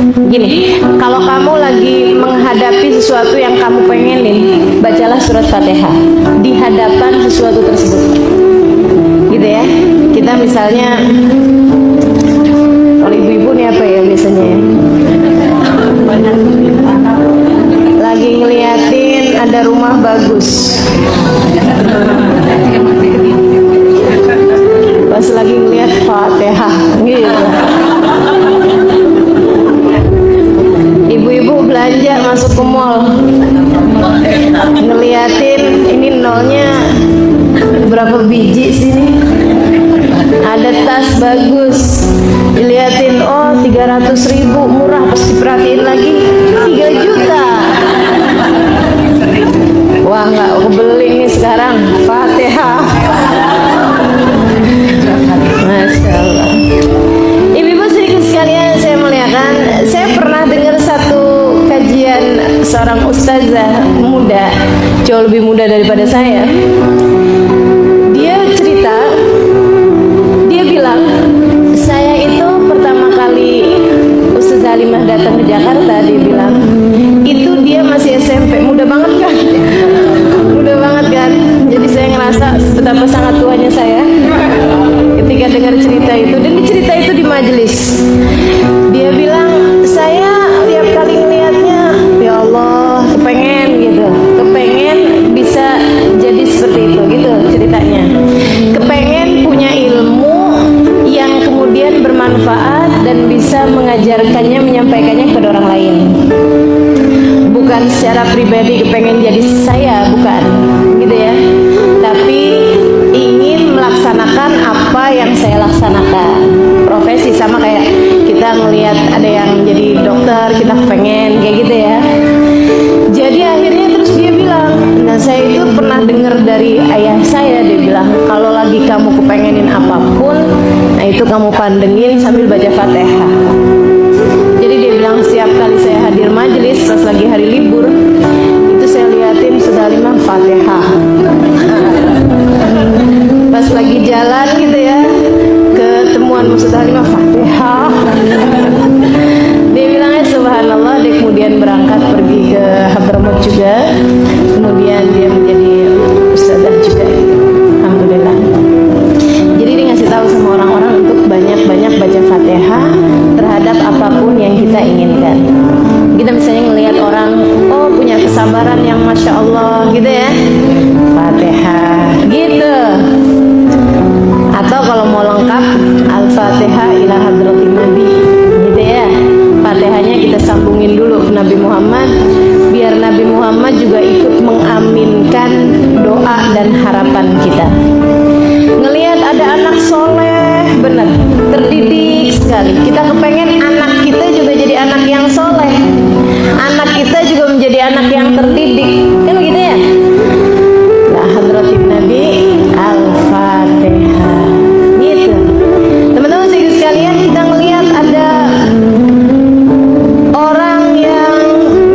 Gini, kalau kamu lagi menghadapi sesuatu yang kamu pengenin, bacalah surat Fatihah di hadapan sesuatu tersebut. Gitu ya. Kita misalnya, kalau ibu-ibu nih apa ya biasanya ya? Lagi ngeliatin ada rumah bagus, pas lagi ngeliat Fatihah gitu. Ibu-ibu belanja masuk ke mall, ngeliatin ini nolnya berapa biji sini, ada tas bagus, diliatin oh 300.000 murah, pas diperhatiin lagi 3 juta. Wah, nggak kebeli nih sekarang. Fatihah. Masya Allah. Ibu-ibu sedikit sekalian saya muliakan, saya pernah dengar satu kajian seorang ustazah muda, jauh lebih muda daripada saya. Dia cerita, dia bilang, saya itu pertama kali Ustazah Halimah datang ke Jakarta, dia bilang, itu dia masih SMP, muda banget kan? Muda banget kan? Jadi saya ngerasa betapa sangat tuanya saya ketika dengar cerita itu, dan cerita itu di majelis. Dia bilang, saya tiap kali ngelihatnya, ya Allah, kepengen gitu, kepengen bisa jadi seperti itu, gitu ceritanya. Kepengen punya ilmu yang kemudian bermanfaat dan bisa mengajarkannya, menyampaikannya kepada orang lain. Bukan secara pribadi kepengen jadi saya, bukan, gitu ya. Tapi ingin melaksanakan apa yang saya laksanakan. Profesi sama kayak kita ngelihat ada yang jadi dokter, kita pengen kayak gitu ya. Jadi akhirnya terus dia bilang, nah saya itu pernah dengar dari ayah saya, dia bilang kalau lagi kamu kepengenin apapun, nah itu kamu pandengin sambil baca Fatihah. Jadi dia bilang setiap kali saya hadir majelis pas lagi hari libur, itu saya liatin Ustazah Halimah Fatihah. Pas lagi jalan gitu ya, ketemuan Ustazah Halimah Fatihah. Dia bilangnya subhanallah, dia kemudian berangkat pergi ke Hadramaut juga, kemudian dia menjadi ustazah juga, alhamdulillah. Jadi dia ngasih tahu sama orang-orang untuk banyak-banyak baca Fatihah terhadap apapun yang kita inginkan. Kita misalnya ngelihat orang, oh punya kesabaran yang masya Allah gitu ya, Fatihah gitu. Atau kalau mau lengkap, Al-Fatihah ila hadratin Nabi gitu ya. Fatihahnya kita sambungin dulu ke Nabi Muhammad, biar Nabi Muhammad juga ikut mengaminkan doa dan harapan kita. Ngelihat ada anak soleh, benar, terdidik sekali. Kita kepengen anak kita juga jadi anak yang soleh, anak kita juga menjadi anak yang terdidik, kan begitu ya? Nah, hadratin Nabi, Al-Fatihah gitu. Teman-teman sekalian, kita ngelihat ada orang yang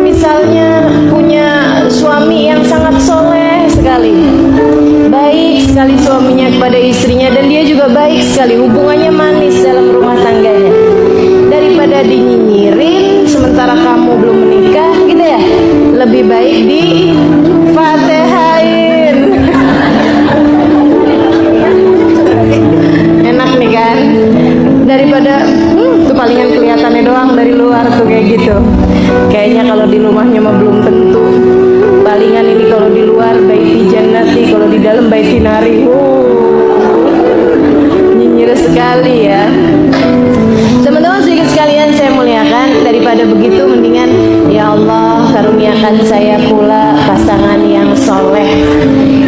misalnya punya suami yang sangat soleh sekali, baik sekali suaminya kepada istrinya, dan dia juga baik sekali, hubungannya manis dalam rumah tangganya. Daripada dinyinyirin sementara kamu belum menikah gitu ya, lebih baik di Fatihain. Enak nih kan, daripada tuh palingan kelihatannya doang dari luar tuh kayak gitu. Kayaknya kalau di rumahnya mah belum tentu. Palingan ini kalau di luar baiti jannati, kalau di dalam baiti nari. Nyinyir sekali ya. Teman-teman sedikit sekalian saya muliakan, daripada begitu mendingan ya Allah karuniakan saya pula pasangan yang soleh,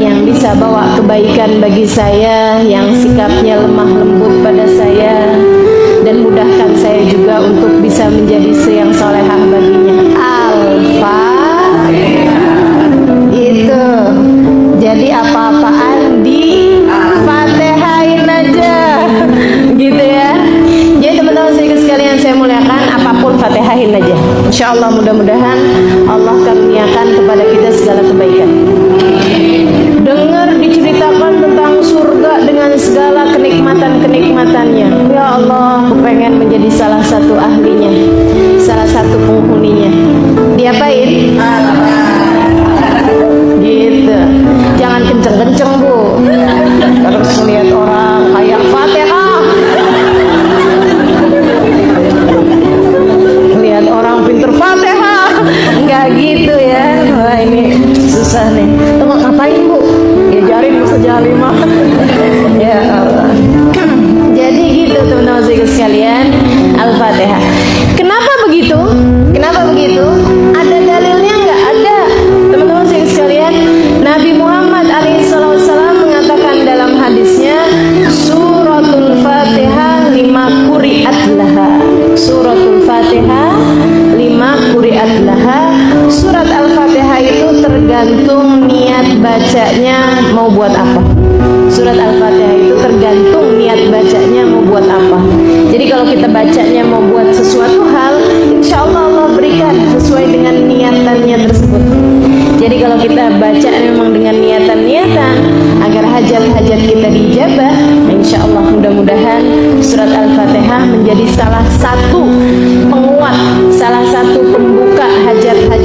yang bisa bawa kebaikan bagi saya, yang sikapnya lemah lembut pada saya, dan mudahkan saya juga untuk bisa menjadi yang solehah baginya. Al-Fatihah itu. Jadi apa-apaan di Fatihain aja gitu ya. Jadi teman-teman sekalian saya muliakan, apapun Fatihain aja. Insya Allah mudah-mudahan Allah karuniakan kepada kita segala kebaikan. Dengar diceritakan tentang surga dengan segala kenikmatan-kenikmatannya. Ya Allah, aku pengen menjadi salah satu ahlinya, salah Al-Fatihah, 5 quri'at laha. Surat Al-Fatihah itu tergantung niat bacanya mau buat apa. Surat Al-Fatihah itu tergantung niat bacanya mau buat apa. Jadi kalau kita bacanya mau buat sesuatu hal, insya Allah Allah berikan sesuai dengan niatannya tersebut. Jadi kalau kita baca memang dengan niatan-niatan agar hajat-hajat kita dijabah, insya Allah mudah-mudahan surat Al-Fatihah menjadi salah satu penguat, salah satu pembuka hajat-hajat